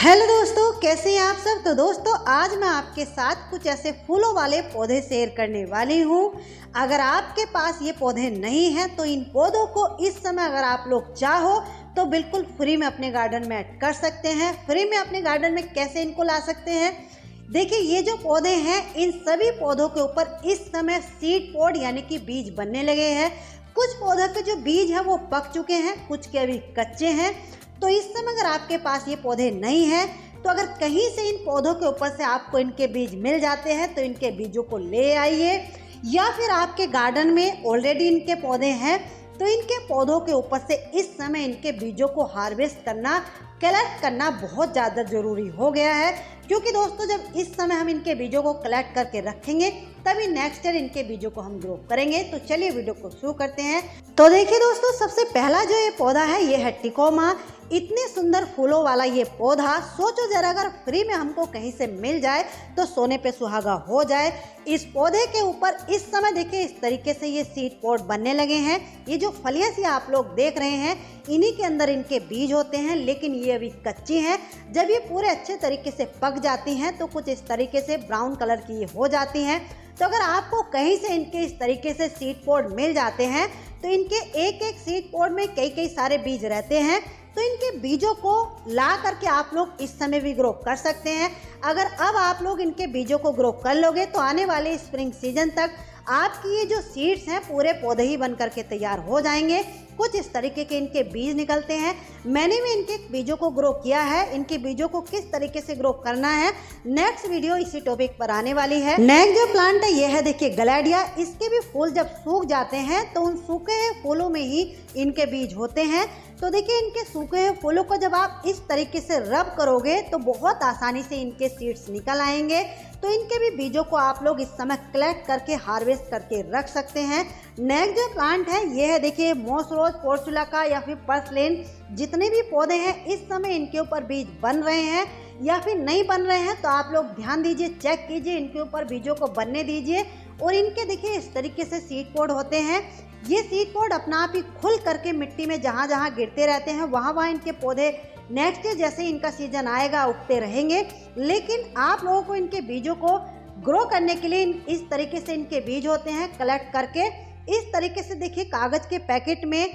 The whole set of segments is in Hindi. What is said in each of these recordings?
हेलो दोस्तों, कैसे हैं आप सब। तो दोस्तों आज मैं आपके साथ कुछ ऐसे फूलों वाले पौधे शेयर करने वाली हूँ। अगर आपके पास ये पौधे नहीं हैं तो इन पौधों को इस समय अगर आप लोग चाहो तो बिल्कुल फ्री में अपने गार्डन में ऐड कर सकते हैं। फ्री में अपने गार्डन में कैसे इनको ला सकते हैं, देखिए ये जो पौधे हैं इन सभी पौधों के ऊपर इस समय सीड पॉड यानी कि बीज बनने लगे हैं। कुछ पौधों के जो बीज हैं वो पक चुके हैं, कुछ के अभी कच्चे हैं। तो इस समय अगर आपके पास ये पौधे नहीं हैं तो अगर कहीं से इन पौधों के ऊपर से आपको इनके बीज मिल जाते हैं तो इनके बीजों को ले आइए, या फिर आपके गार्डन में ऑलरेडी इनके पौधे हैं तो इनके पौधों के ऊपर से इस समय इनके बीजों को हार्वेस्ट करना, कलेक्ट करना बहुत ज़्यादा ज़रूरी हो गया है। क्योंकि दोस्तों जब इस समय हम इनके बीजों को कलेक्ट करके रखेंगे तभी नेक्स्ट ईयर इनके बीजों को हम ग्रो करेंगे। तो चलिए वीडियो को शुरू करते हैं। तो देखिए दोस्तों, सबसे पहला जो ये पौधा है ये है टिकोमा। इतने सुंदर फूलों वाला ये पौधा, सोचो जरा अगर फ्री में हमको कहीं से मिल जाए तो सोने पे सुहागा हो जाए। इस पौधे के ऊपर इस समय देखिए इस तरीके से ये सीड पॉड बनने लगे हैं। ये जो फलियां सी आप लोग देख रहे हैं इन्हीं के अंदर इनके बीज होते हैं, लेकिन ये अभी कच्ची हैं। जब ये पूरे अच्छे तरीके से पक जाती हैं तो कुछ इस तरीके से ब्राउन कलर की ये हो जाती हैं। तो अगर आपको कहीं से इनके इस तरीके से सीड पॉड मिल जाते हैं तो इनके एक एक सीड पॉड में कई सारे बीज रहते हैं। तो इनके बीजों को ला करके आप लोग इस समय भी ग्रो कर सकते हैं। अगर अब आप लोग इनके बीजों को ग्रो कर लोगे तो आने वाले स्प्रिंग सीजन तक आपकी ये जो सीड्स हैं पूरे पौधे ही बन करके तैयार हो जाएंगे। कुछ इस तरीके के इनके बीज निकलते हैं। मैंने भी इनके बीजों को ग्रो किया है। इनके बीजों को किस तरीके से ग्रो करना है नेक्स्ट वीडियो इसी टॉपिक पर आने वाली है। नेक्स्ट जो प्लांट है ये है देखिए गलैडिया। इसके भी फूल जब सूख जाते हैं तो उन सूखे हुए फूलों में ही इनके बीज होते हैं। तो देखिए इनके सूखे हुए फूलों को जब आप इस तरीके से रब करोगे तो बहुत आसानी से इनके सीड्स निकल आएंगे। तो इनके भी बीजों को आप लोग इस समय कलेक्ट करके हार्वेस्ट करके रख सकते हैं। नेक्स्ट जो प्लांट है ये है देखिए मॉस रोज, पोर्चुलाका या फिर पर्सलेन। जितने भी पौधे हैं इस समय इनके ऊपर बीज बन रहे हैं या फिर नहीं बन रहे हैं तो आप लोग ध्यान दीजिए, चेक कीजिए, इनके ऊपर बीजों को बनने दीजिए। और इनके देखिए इस तरीके से सीड पॉड होते हैं। ये सीड पॉड अपना आप ही खुल करके मिट्टी में जहाँ जहाँ गिरते रहते हैं वहाँ इनके पौधे नेक्स्ट ईयर जैसे इनका सीजन आएगा उगते रहेंगे। लेकिन आप लोगों को इनके बीजों को ग्रो करने के लिए इस तरीके से इनके बीज होते हैं कलेक्ट करके इस तरीके से देखिए कागज के पैकेट में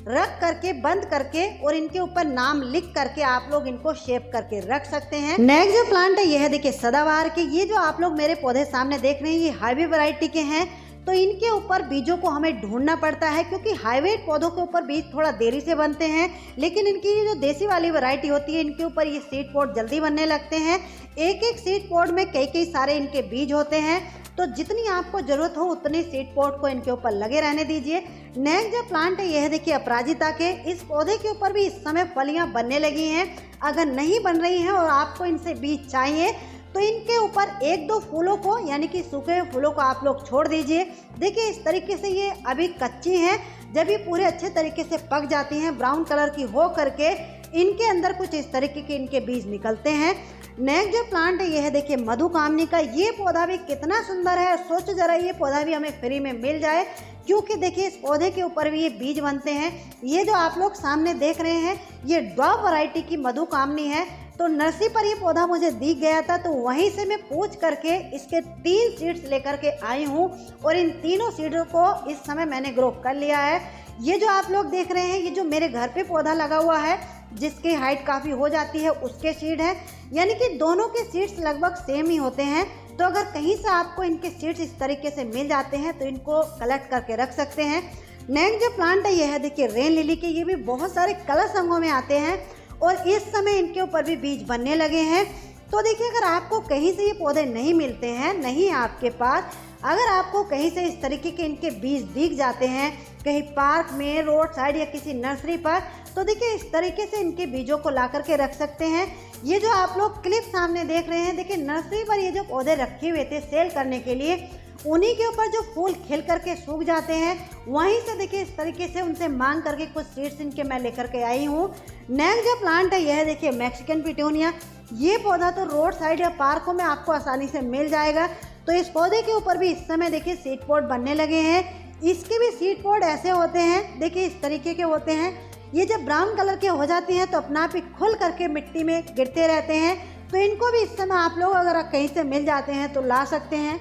रख करके बंद करके और इनके ऊपर नाम लिख करके आप लोग इनको शेप करके रख सकते हैं। नेक्स्ट जो प्लांट है ये है देखिए सदाबहार के। ये जो आप लोग मेरे पौधे सामने देख रहे हैं ये हाईब्रिड वैरायटी के हैं। तो इनके ऊपर बीजों को हमें ढूंढना पड़ता है क्योंकि हाईब्रिड पौधों के ऊपर बीज थोड़ा देरी से बनते हैं, लेकिन इनकी जो देसी वाली वैरायटी होती है इनके ऊपर ये सीड पॉड जल्दी बनने लगते हैं। एक एक सीड पॉड में कई सारे इनके बीज होते हैं। तो जितनी आपको जरूरत हो उतने सीड पॉड को इनके ऊपर लगे रहने दीजिए। नेक्स्ट जो प्लांट है यह है देखिए अपराजिता के। इस पौधे के ऊपर भी इस समय फलियां बनने लगी हैं। अगर नहीं बन रही हैं और आपको इनसे बीज चाहिए तो इनके ऊपर एक दो फूलों को यानी कि सूखे हुए फूलों को आप लोग छोड़ दीजिए। देखिए इस तरीके से ये अभी कच्ची हैं। जब ये पूरे अच्छे तरीके से पक जाती हैं ब्राउन कलर की हो करके इनके अंदर कुछ इस तरीके के इनके बीज निकलते हैं। नेक्स्ट जो प्लांट है ये है देखिए मधुकामनी का। ये पौधा भी कितना सुंदर है। सोचो जरा ये पौधा भी हमें फ्री में मिल जाए, क्योंकि देखिए इस पौधे के ऊपर भी ये बीज बनते हैं। ये जो आप लोग सामने देख रहे हैं ये डॉव वैरायटी की मधुकामनी है। तो नर्सरी पर ये पौधा मुझे दिख गया था तो वहीं से मैं पूछ करके इसके 3 सीड्स लेकर के आई हूँ और इन तीनों सीड्स को इस समय मैंने ग्रो कर लिया है। ये जो आप लोग देख रहे हैं ये जो मेरे घर पे पौधा लगा हुआ है जिसकी हाइट काफ़ी हो जाती है उसके सीड है, यानी कि दोनों के सीड्स लगभग सेम ही होते हैं। तो अगर कहीं से आपको इनके सीड्स इस तरीके से मिल जाते हैं तो इनको कलेक्ट करके रख सकते हैं। नेक्स्ट जो प्लांट है यह है देखिए रेन लिली के। ये भी बहुत सारे कलर रंगों में आते हैं और इस समय इनके ऊपर भी बीज बनने लगे हैं। तो देखिए अगर आपको कहीं से ये पौधे नहीं मिलते हैं, नहीं आपके पास, अगर आपको कहीं से इस तरीके के इनके बीज दिख जाते हैं कहीं पार्क में, रोड साइड या किसी नर्सरी पर, तो देखिए इस तरीके से इनके बीजों को ला करके रख सकते हैं। ये जो आप लोग क्लिप सामने देख रहे हैं देखिए नर्सरी पर ये जो पौधे रखे हुए थे सेल करने के लिए उन्हीं के ऊपर जो फूल खिल करके सूख जाते हैं वहीं से देखिए इस तरीके से उनसे मांग करके कुछ सीड्स इनके मैं लेकर के आई हूँ। नेक्स्ट जो प्लांट है यह देखिए मैक्सिकन पिटूनिया। ये पौधा तो रोड साइड या पार्कों में आपको आसानी से मिल जाएगा। तो इस पौधे के ऊपर भी इस समय देखिए सीड पॉड बनने लगे हैं। इसके भी सीड पॉड ऐसे होते हैं देखिए इस तरीके के होते हैं। ये जब ब्राउन कलर के हो जाती हैं तो अपना आप ही खुल करके मिट्टी में गिरते रहते हैं। तो इनको भी इस समय आप लोग अगर कहीं से मिल जाते हैं तो ला सकते हैं।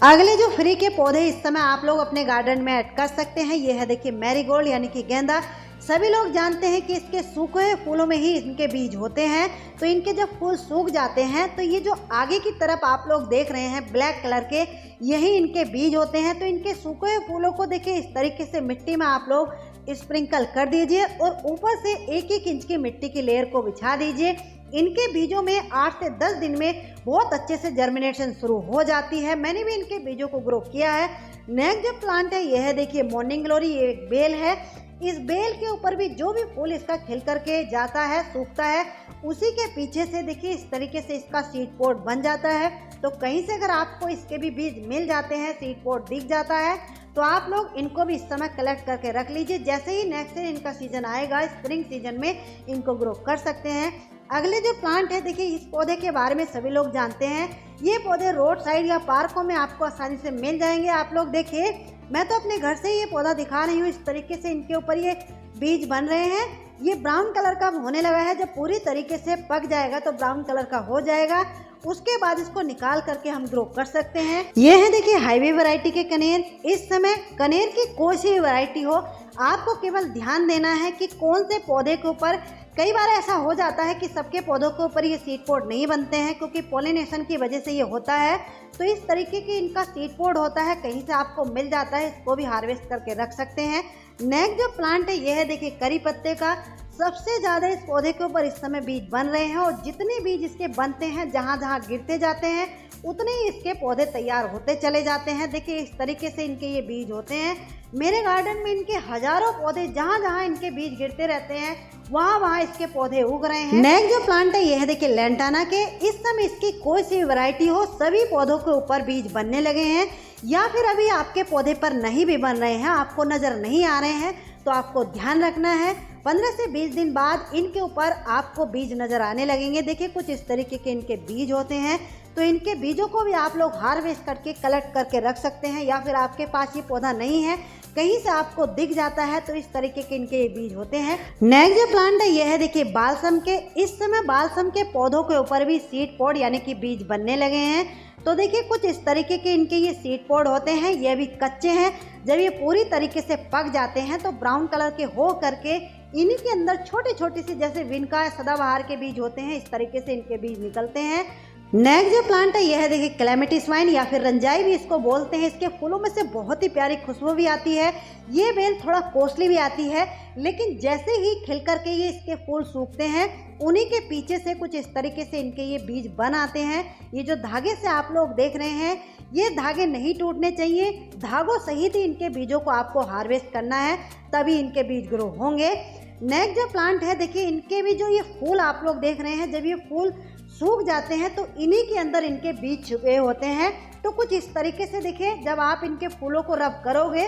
अगले जो फ्री के पौधे इस समय आप लोग अपने गार्डन में ऐड कर सकते हैं, ये है देखिए मैरीगोल्ड यानी कि गेंदा। सभी लोग जानते हैं कि इसके सूखे हुए फूलों में ही इनके बीज होते हैं। तो इनके जब फूल सूख जाते हैं तो ये जो आगे की तरफ आप लोग देख रहे हैं ब्लैक कलर के, यही इनके बीज होते हैं। तो इनके सूखे हुए फूलों को देखिए इस तरीके से मिट्टी में आप लोग स्प्रिंकल कर दीजिए और ऊपर से 1-1 इंच की मिट्टी की लेयर को बिछा दीजिए। इनके बीजों में 8 से 10 दिन में बहुत अच्छे से जर्मिनेशन शुरू हो जाती है। मैंने भी इनके बीजों को ग्रो किया है। नेक्स्ट जो प्लांट है यह है देखिए मॉर्निंग ग्लोरी, ये एक बेल है। इस बेल के ऊपर भी जो भी फूल इसका खिल करके जाता है, सूखता है, उसी के पीछे से देखिए इस तरीके से इसका सीड पॉड बन जाता है। तो कहीं से अगर आपको इसके भी बीज मिल जाते हैं, सीड पॉड दिख जाता है, तो आप लोग इनको भी इस समय कलेक्ट करके रख लीजिए। जैसे ही नेक्स्ट इनका सीजन आएगा, स्प्रिंग सीजन में इनको ग्रो कर सकते हैं। अगले जो प्लांट है देखिए, इस पौधे के बारे में सभी लोग जानते हैं। ये पौधे रोड साइड या पार्कों में आपको आसानी से मिल जाएंगे। आप लोग देखिए, मैं तो अपने घर से ये पौधा दिखा रही हूँ। इस तरीके से इनके ऊपर ये बीज बन रहे हैं। ये ब्राउन कलर का होने लगा है। जब पूरी तरीके से पक जाएगा तो ब्राउन कलर का हो जाएगा। उसके बाद इसको निकाल करके हम ग्रो कर सकते हैं। ये है देखिए हाईवे वैरायटी के कनेर। इस समय कनेर की कोई सी वैरायटी हो, आपको केवल ध्यान देना है कि कौन से पौधे के ऊपर। कई बार ऐसा हो जाता है कि सबके पौधों के ऊपर ये सीड पॉड नहीं बनते हैं, क्योंकि पॉलिनेशन की वजह से ये होता है। तो इस तरीके की इनका सीड पॉड होता है, कहीं से आपको मिल जाता है, इसको भी हार्वेस्ट करके रख सकते हैं। नेक्स्ट जो प्लांट है यह है देखिए करी पत्ते का। सबसे ज़्यादा इस पौधे के ऊपर इस समय बीज बन रहे हैं और जितने बीज इसके बनते हैं, जहाँ जहाँ गिरते जाते हैं, उतने ही इसके पौधे तैयार होते चले जाते हैं। देखिए इस तरीके से इनके ये बीज होते हैं। मेरे गार्डन में इनके हजारों पौधे, जहाँ जहाँ इनके बीज गिरते रहते हैं, वहाँ वहाँ इसके पौधे उग रहे हैं। नेक्स्ट जो प्लांट है यह है देखिए लैंटाना के। इस समय इसकी कोई सी वैरायटी हो, सभी पौधों के ऊपर बीज बनने लगे हैं। या फिर अभी आपके पौधे पर नहीं भी बन रहे हैं, आपको नज़र नहीं आ रहे हैं, तो आपको ध्यान रखना है 15 से 20 दिन बाद इनके ऊपर आपको बीज नज़र आने लगेंगे। देखिए कुछ इस तरीके के इनके बीज होते हैं। तो इनके बीजों को भी आप लोग हार्वेस्ट करके कलेक्ट करके रख सकते हैं। या फिर आपके पास ये पौधा नहीं है, कहीं से आपको दिख जाता है, तो इस तरीके के इनके ये बीज होते हैं। नेक्स्ट जो प्लांट है यह है देखिए बालसम के। इस समय बालसम के पौधों के ऊपर भी सीड पॉड यानी कि बीज बनने लगे हैं। तो देखिए कुछ इस तरीके के इनके ये सीड पॉड होते हैं। ये भी कच्चे हैं। जब ये पूरी तरीके से पक जाते हैं तो ब्राउन कलर के हो करके इन्हीं के अंदर छोटी छोटी सी, जैसे विनका सदाबहार के बीज होते हैं, इस तरीके से इनके बीज निकलते हैं। नेक्स्ट जो प्लांट है यह है देखिए क्लेमेटिस वाइन या फिर रंजाई भी इसको बोलते हैं। इसके फूलों में से बहुत ही प्यारी खुशबू भी आती है। ये बेल थोड़ा कॉस्टली भी आती है, लेकिन जैसे ही खिल करके ये इसके फूल सूखते हैं, उन्हीं के पीछे से कुछ इस तरीके से इनके ये बीज बन आते हैं। ये जो धागे से आप लोग देख रहे हैं, ये धागे नहीं टूटने चाहिए। धागों सहित ही इनके बीजों को आपको हार्वेस्ट करना है, तभी इनके बीज ग्रो होंगे। नेक्स्ट जो प्लांट है देखिए, इनके भी जो ये फूल आप लोग देख रहे हैं, जब ये फूल सूख जाते हैं तो इन्हीं के अंदर इनके बीज छुपे होते हैं। तो कुछ इस तरीके से देखिए, जब आप इनके फूलों को रब करोगे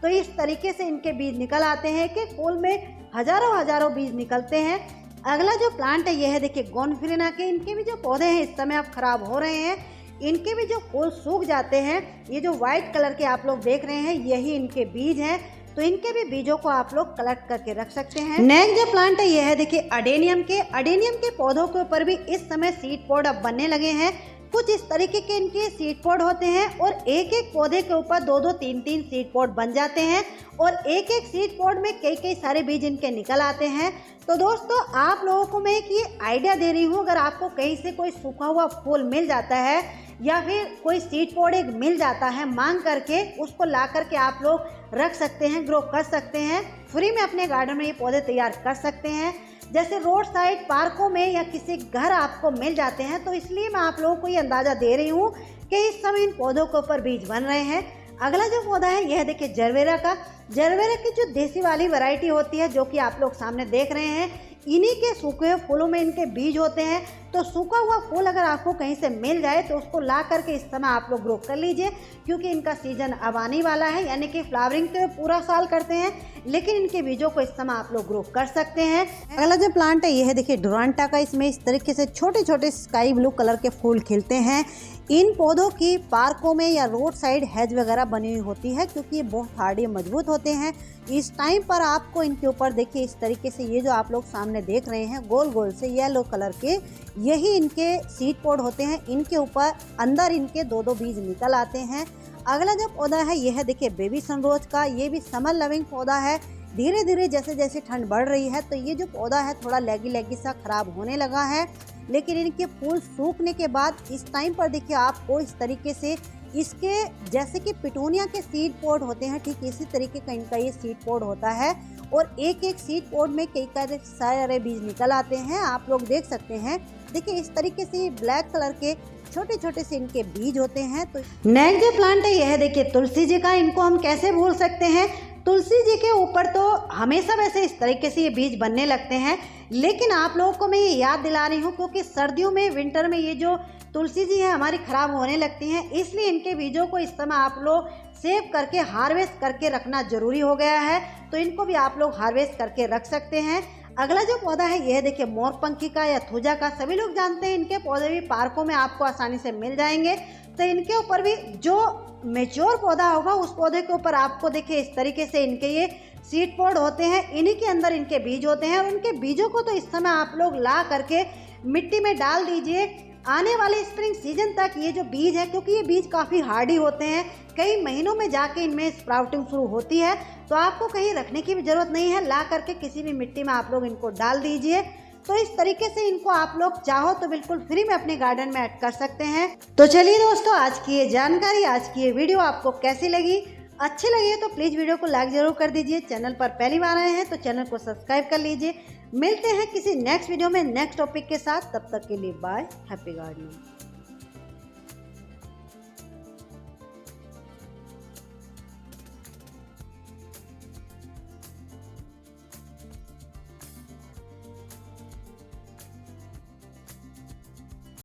तो इस तरीके से इनके बीज निकल आते हैं कि फूल में हजारों हजारों बीज निकलते हैं। अगला जो प्लांट है यह है देखिए गोनफिलिना के। इनके भी जो पौधे हैं इस समय अब खराब हो रहे हैं। इनके भी जो फूल सूख जाते हैं, ये जो व्हाइट कलर के आप लोग देख रहे हैं, यही इनके बीज हैं। तो इनके भी बीजों को आप लोग कलेक्ट करके रख सकते हैं। नेक्स्ट जो प्लांट है यह है देखिए अडेनियम के। अडेनियम के पौधों के ऊपर भी इस समय सीड पॉड अब बनने लगे हैं। कुछ इस तरीके के इनके सीड पॉड होते हैं और एक एक पौधे के ऊपर 2-2, 3-3 सीड पॉड बन जाते हैं और एक एक सीड पॉड में कई सारे बीज इनके निकल आते हैं। तो दोस्तों, आप लोगों को मैं एक ये आइडिया दे रही हूँ, अगर आपको कहीं से कोई सूखा हुआ फूल मिल जाता है या फिर कोई सीड पॉड एक मिल जाता है, मांग करके उसको ला करके आप लोग रख सकते हैं, ग्रो कर सकते हैं। फ्री में अपने गार्डन में ये पौधे तैयार कर सकते हैं। जैसे रोड साइड, पार्कों में या किसी घर आपको मिल जाते हैं, तो इसलिए मैं आप लोगों को ये अंदाज़ा दे रही हूँ कि इस समय इन पौधों के ऊपर बीज बन रहे हैं। अगला जो पौधा है यह देखिए जरवेरा का। जरवेरा की जो देसी वाली वैरायटी होती है, जो कि आप लोग सामने देख रहे हैं, इन्हीं के सूखे हुए फूलों में इनके बीज होते हैं। तो सूखा हुआ फूल अगर आपको कहीं से मिल जाए तो उसको ला करके इस समय आप लोग ग्रो कर लीजिए, क्योंकि इनका सीजन अब आने वाला है। यानी कि फ्लावरिंग तो पूरा साल करते हैं, लेकिन इनके बीजों को इस समय आप लोग ग्रो कर सकते हैं। अगला जो प्लांट है ये है देखिए डुरांटा का। इसमें इस तरीके से छोटे छोटे स्काई ब्लू कलर के फूल खिलते हैं। इन पौधों की पार्कों में या रोड साइड हेज वगैरह बनी हुई होती है, क्योंकि ये बहुत हार्डी मजबूत होते हैं। इस टाइम पर आपको इनके ऊपर देखिए इस तरीके से ये जो आप लोग सामने देख रहे हैं गोल गोल से येलो कलर के, यही इनके सीड पोड होते हैं। इनके ऊपर अंदर इनके दो दो बीज निकल आते हैं। अगला जो पौधा है यह है देखिए बेबी सनरोज का। ये भी समर लविंग पौधा है। धीरे धीरे जैसे जैसे ठंड बढ़ रही है तो ये जो पौधा है थोड़ा लेगी लेगी सा खराब होने लगा है, लेकिन इनके फूल सूखने के बाद इस टाइम पर देखिए आपको इस तरीके से इसके जैसे कि पिटूनिया के सीड पोड होते हैं, ठीक इसी तरीके का इनका ये सीड पोड होता है। और एक एक सीड पोड में कई सारे बीज निकल आते हैं, आप लोग देख सकते हैं। देखिए इस तरीके से ब्लैक कलर के छोटे छोटे से इनके बीज होते हैं। तो नेक्स्ट जो प्लांट है यह है देखिए तुलसी जी का। इनको हम कैसे भूल सकते हैं, तुलसी जी के ऊपर तो हमेशा वैसे इस तरीके से ये बीज बनने लगते हैं, लेकिन आप लोगों को मैं ये याद दिला रही हूँ क्योंकि सर्दियों में विंटर में ये जो तुलसी जी है हमारी ख़राब होने लगती हैं, इसलिए इनके बीजों को इस समय आप लोग सेव करके हार्वेस्ट करके रखना ज़रूरी हो गया है। तो इनको भी आप लोग हार्वेस्ट करके रख सकते हैं। अगला जो पौधा है यह देखिए मोरपंखी का या थूजा का। सभी लोग जानते हैं इनके पौधे भी पार्कों में आपको आसानी से मिल जाएंगे। तो इनके ऊपर भी जो मेच्योर पौधा होगा उस पौधे के ऊपर आपको देखिए इस तरीके से इनके ये सीड पोड होते हैं। इन्हीं के अंदर इनके बीज होते हैं और उनके बीजों को तो इस समय आप लोग ला करके मिट्टी में डाल दीजिए। आने वाले स्प्रिंग सीजन तक ये जो बीज है, क्योंकि ये बीज काफ़ी हार्डी होते हैं, कई महीनों में जाके इनमें स्प्राउटिंग शुरू होती है, तो आपको कहीं रखने की भी ज़रूरत नहीं है। ला करके किसी भी मिट्टी में आप लोग इनको डाल दीजिए। तो इस तरीके से इनको आप लोग चाहो तो बिल्कुल फ्री में अपने गार्डन में ऐड कर सकते हैं। तो चलिए दोस्तों, आज की ये जानकारी, आज की ये वीडियो आपको कैसी लगी? अच्छी लगी तो प्लीज़ वीडियो को लाइक ज़रूर कर दीजिए। चैनल पर पहली बार आए हैं तो चैनल को सब्सक्राइब कर लीजिए। मिलते हैं किसी नेक्स्ट वीडियो में नेक्स्ट टॉपिक के साथ। तब तक के लिए बाय, हैप्पी गार्डनिंग।